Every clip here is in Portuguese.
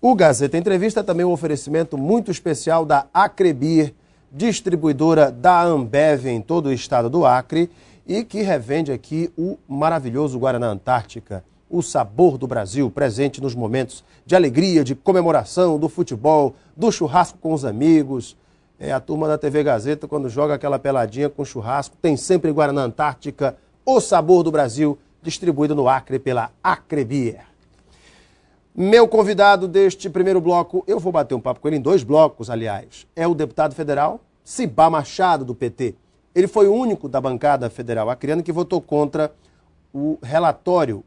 O Gazeta Entrevista é também um oferecimento muito especial da Acrebir, distribuidora da Ambev em todo o estado do Acre e que revende aqui o maravilhoso Guaraná Antártica, o sabor do Brasil, presente nos momentos de alegria, de comemoração, do futebol, do churrasco com os amigos. A turma da TV Gazeta, quando joga aquela peladinha com churrasco, tem sempre Guaraná Antártica, o sabor do Brasil, distribuído no Acre pela Acrebir. Meu convidado deste primeiro bloco, eu vou bater um papo com ele em 2 blocos, aliás. É o deputado federal Cibá Machado, do PT. Ele foi o único da bancada federal acreana que votou contra o relatório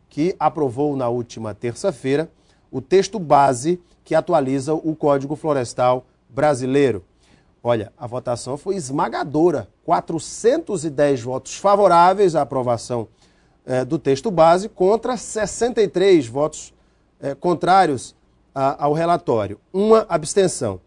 que aprovou na última terça-feira o texto base que atualiza o Código Florestal brasileiro. Olha, a votação foi esmagadora. 410 votos favoráveis à aprovação do texto base contra 63 votos contrários ao relatório, uma abstenção.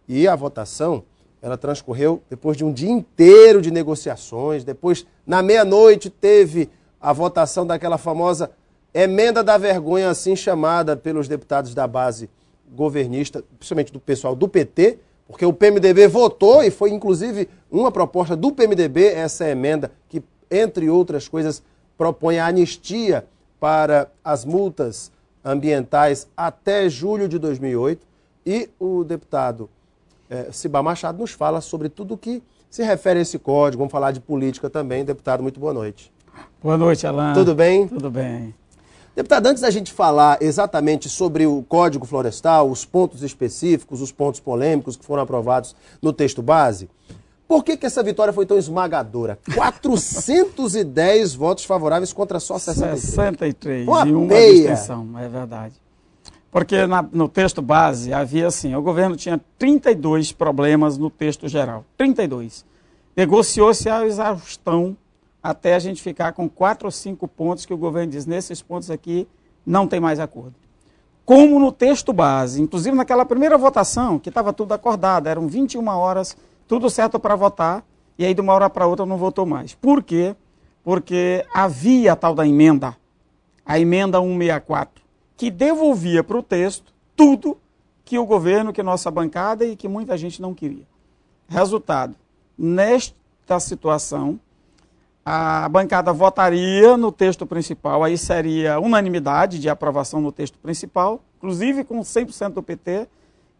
E a votação, ela transcorreu depois de um dia inteiro de negociações, depois, na meia-noite, teve a votação daquela famosa emenda da vergonha, assim chamada pelos deputados da base governista, principalmente do pessoal do PT, porque o PMDB votou e foi, inclusive, uma proposta do PMDB, essa emenda que, entre outras coisas, propõe a anistia para as multas ambientais até julho de 2008, e o deputado Cibá Machado nos fala sobre tudo o que se refere a esse código. Vamos falar de política também. Deputado, muito boa noite. Boa noite, Alan. Tudo bem? Tudo bem. Deputado, antes da gente falar exatamente sobre o Código Florestal, os pontos específicos, os pontos polêmicos que foram aprovados no texto base, por que essa vitória foi tão esmagadora? 410 votos favoráveis contra só 63. 63 uma e uma abstenção, é verdade. Porque no texto base havia assim, o governo tinha 32 problemas no texto geral, 32. Negociou-se a exaustão até a gente ficar com 4 ou 5 pontos que o governo diz, nesses pontos aqui não tem mais acordo. Como no texto base, inclusive naquela primeira votação, que estava tudo acordado, eram 21 horas, tudo certo para votar, e aí de uma hora para outra não votou mais. Por quê? Porque havia a tal da emenda, a emenda 164, que devolvia para o texto tudo que o governo, que nossa bancada e que muita gente não queria. Resultado, nesta situação, a bancada votaria no texto principal, aí seria unanimidade de aprovação no texto principal, inclusive com 100% do PT,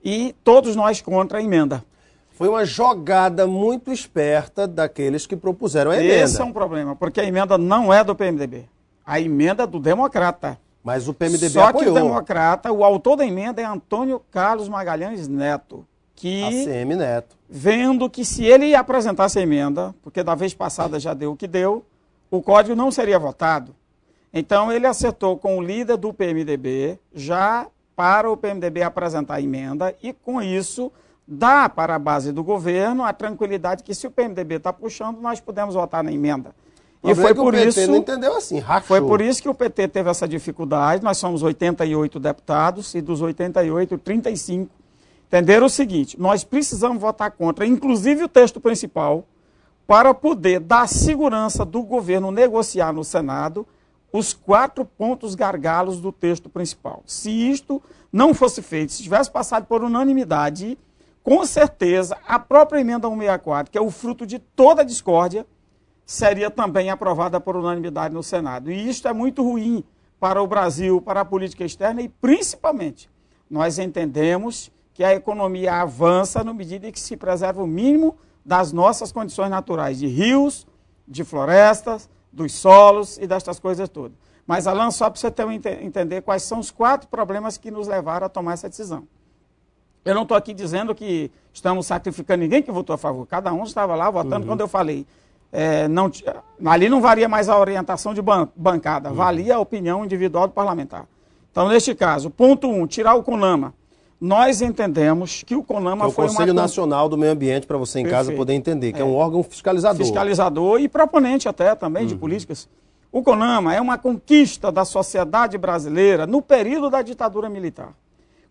e todos nós contra a emenda. Foi uma jogada muito esperta daqueles que propuseram a emenda. Esse é um problema, porque a emenda não é do PMDB. A emenda é do Democrata. Mas o PMDB Só apoiou. que o Democrata, o autor da emenda é Antônio Carlos Magalhães Neto, que, ACM Neto, vendo que se ele apresentasse a emenda, porque da vez passada já deu o que deu, o código não seria votado. Então ele acertou com o líder do PMDB, já para o PMDB apresentar a emenda, e com isso dá para a base do governo a tranquilidade que se o PMDB está puxando, nós podemos votar na emenda. E foi por isso que o PT não entendeu assim, rachou. Foi por isso que o PT teve essa dificuldade. Nós somos 88 deputados e dos 88, 35 entenderam o seguinte: nós precisamos votar contra, inclusive o texto principal, para poder dar segurança do governo negociar no Senado os 4 pontos gargalos do texto principal. Se isto não fosse feito, se tivesse passado por unanimidade, com certeza a própria emenda 164, que é o fruto de toda a discórdia, seria também aprovada por unanimidade no Senado. E isto é muito ruim para o Brasil, para a política externa e, principalmente, nós entendemos que a economia avança na medida em que se preserva o mínimo das nossas condições naturais, de rios, de florestas, dos solos e destas coisas todas. Mas, Alan, só para você entender quais são os 4 problemas que nos levaram a tomar essa decisão. Eu não estou aqui dizendo que estamos sacrificando ninguém que votou a favor. Cada um estava lá votando. Quando eu falei, ali não valia mais a orientação de bancada, valia a opinião individual do parlamentar. Então, neste caso, ponto 1, tirar o CONAMA. Nós entendemos que o CONAMA foi o Conselho Nacional do Meio Ambiente, para você em casa poder entender, que é um órgão fiscalizador. Fiscalizador e proponente até também de políticas. O CONAMA é uma conquista da sociedade brasileira no período da ditadura militar.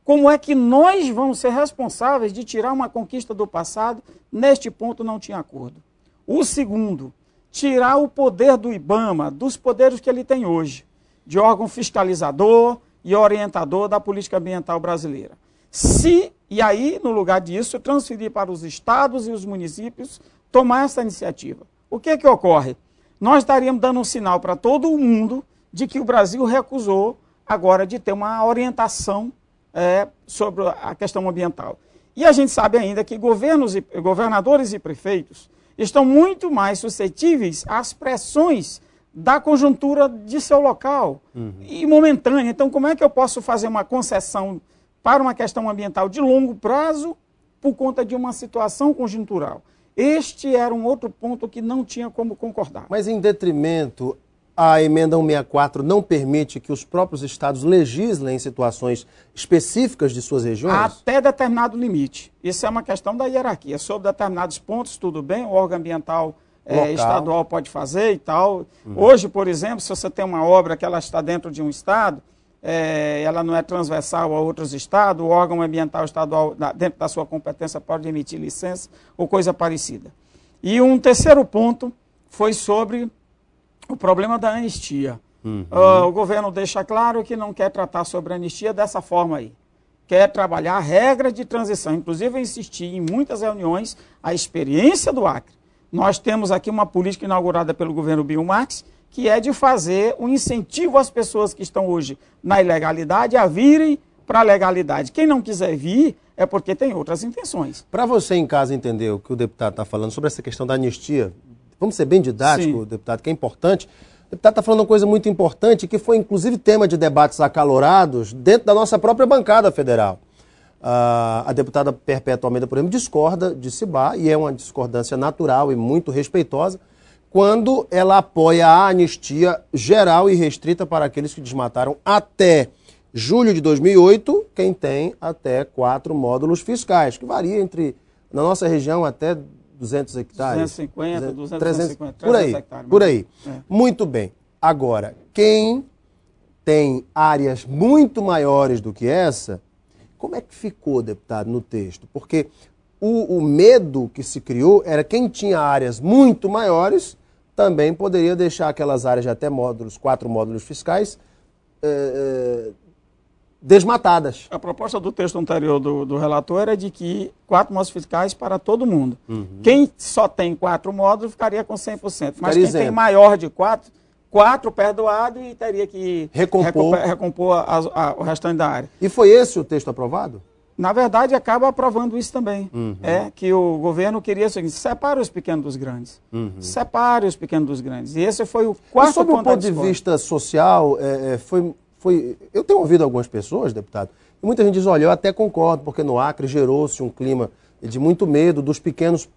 Como é que nós vamos ser responsáveis de tirar uma conquista do passado? Neste ponto não tinha acordo. O segundo, tirar o poder do IBAMA, dos poderes que ele tem hoje, de órgão fiscalizador e orientador da política ambiental brasileira. E aí, no lugar disso, transferir para os estados e os municípios tomar essa iniciativa. O que ocorre? Nós estaríamos dando um sinal para todo mundo de que o Brasil recusou agora de ter uma orientação sobre a questão ambiental. E a gente sabe ainda que governadores e prefeitos estão muito mais suscetíveis às pressões da conjuntura de seu local e momentânea. Então, como é que eu posso fazer uma concessão para uma questão ambiental de longo prazo por conta de uma situação conjuntural? Este era um outro ponto que não tinha como concordar. Mas em detrimento, a emenda 164 não permite que os próprios estados legislem em situações específicas de suas regiões? Até determinado limite. Isso é uma questão da hierarquia. Sobre determinados pontos, tudo bem, o órgão ambiental estadual pode fazer e tal. Hoje, por exemplo, se você tem uma obra que ela está dentro de um estado, ela não é transversal a outros estados, o órgão ambiental estadual, dentro da sua competência, pode emitir licença ou coisa parecida. E um terceiro ponto foi sobre o problema da anistia. O governo deixa claro que não quer tratar sobre a anistia dessa forma aí. Quer trabalhar a regra de transição. Inclusive, eu insisti em muitas reuniões a experiência do Acre. Nós temos aqui uma política inaugurada pelo governo Bill Marx, que é de fazer um incentivo às pessoas que estão hoje na ilegalidade a virem para a legalidade. Quem não quiser vir é porque tem outras intenções. Para você em casa entender o que o deputado está falando sobre essa questão da anistia, vamos ser bem didático, deputado, que é importante. O deputado está falando uma coisa muito importante, que foi inclusive tema de debates acalorados dentro da nossa própria bancada federal. A deputada Perpétua Almeida, por exemplo, discorda de Cibá, e é uma discordância natural e muito respeitosa, quando ela apoia a anistia geral e restrita para aqueles que desmataram até julho de 2008, quem tem até 4 módulos fiscais, que varia entre, na nossa região, até 200 hectares. 250, 250, 300 hectares. Por aí. Muito bem. Agora, quem tem áreas muito maiores do que essa, como é que ficou, deputado, no texto? Porque o medo que se criou era quem tinha áreas muito maiores também poderia deixar aquelas áreas de até 4 módulos fiscais desmatadas. A proposta do texto anterior do relator era de que 4 módulos fiscais para todo mundo. Quem só tem 4 módulos ficaria com 100%. Mas quem tem maior de 4 perdoado e teria que recompor o restante da área. E foi esse o texto aprovado? Na verdade, acaba aprovando isso também. Que o governo queria o seguinte: separe os pequenos dos grandes. Separe os pequenos dos grandes. E esse foi o quarto ponto. Sob o ponto de vista social, eu tenho ouvido algumas pessoas, deputado, e muita gente diz, olha, eu até concordo, porque no Acre gerou-se um clima de muito medo dos pequenos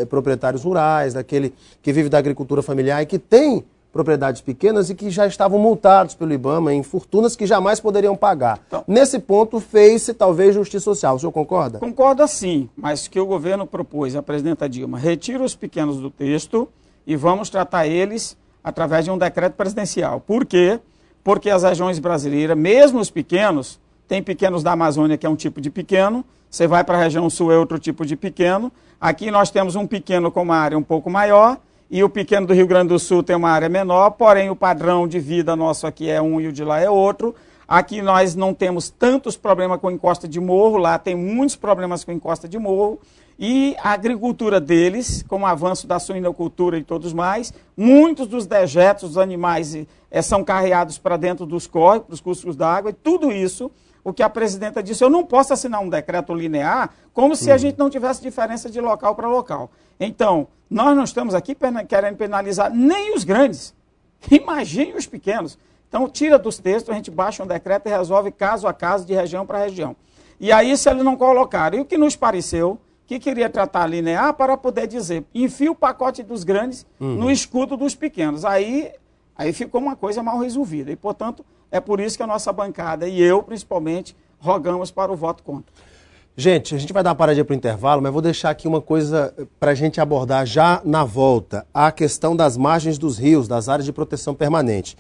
proprietários rurais, daquele que vive da agricultura familiar e que tem propriedades pequenas e que já estavam multados pelo IBAMA em fortunas que jamais poderiam pagar. Então, nesse ponto, fez-se talvez justiça social. O senhor concorda? Concordo sim, mas que o governo propôs, a presidenta Dilma, retira os pequenos do texto e vamos tratar eles através de um decreto presidencial. Por quê? Porque as regiões brasileiras, mesmo os pequenos, tem pequenos da Amazônia, que é um tipo de pequeno, você vai para a região sul, é outro tipo de pequeno. Aqui nós temos um pequeno com uma área um pouco maior, e o pequeno do Rio Grande do Sul tem uma área menor, porém o padrão de vida nosso aqui é um e o de lá é outro. Aqui nós não temos tantos problemas com encosta de morro, lá tem muitos problemas com encosta de morro. E a agricultura deles, com o avanço da suinocultura e todos mais, muitos dos dejetos dos animais são carreados para dentro dos córregos, dos cursos d'água, e tudo isso, o que a presidenta disse, eu não posso assinar um decreto linear como se a gente não tivesse diferença de local para local. Então, nós não estamos aqui querendo penalizar nem os grandes, imagine os pequenos. Então, tira dos textos, a gente baixa um decreto e resolve caso a caso, de região para região. E aí, se eles não colocaram, e o que nos pareceu, que queria tratar linear para poder dizer, enfia o pacote dos grandes no escudo dos pequenos. Aí ficou uma coisa mal resolvida. E, portanto, é por isso que a nossa bancada, e eu, principalmente, rogamos para o voto contra. Gente, a gente vai dar uma paradinha para o intervalo, mas vou deixar aqui uma coisa para a gente abordar já na volta. A questão das margens dos rios, das áreas de proteção permanente.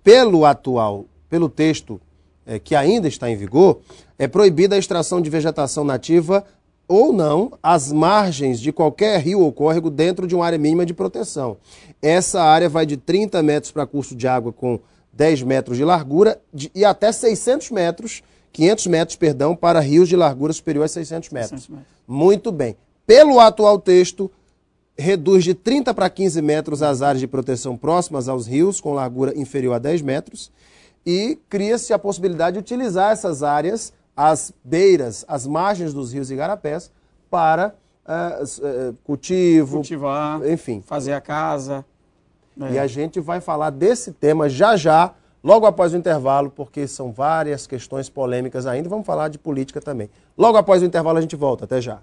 Pelo texto que ainda está em vigor, é proibida a extração de vegetação nativa ou não às margens de qualquer rio ou córrego dentro de uma área mínima de proteção. Essa área vai de 30 metros para curso de água com 10 metros de largura e até 500 metros para rios de largura superior a 600 metros. Muito bem. Pelo atual texto, reduz de 30 para 15 metros as áreas de proteção próximas aos rios, com largura inferior a 10 metros, e cria-se a possibilidade de utilizar essas áreas, as beiras, as margens dos rios e igarapés, para cultivar, enfim. Fazer a casa. E a gente vai falar desse tema já, logo após o intervalo, porque são várias questões polêmicas ainda. Vamos falar de política também. Logo após o intervalo a gente volta. Até já.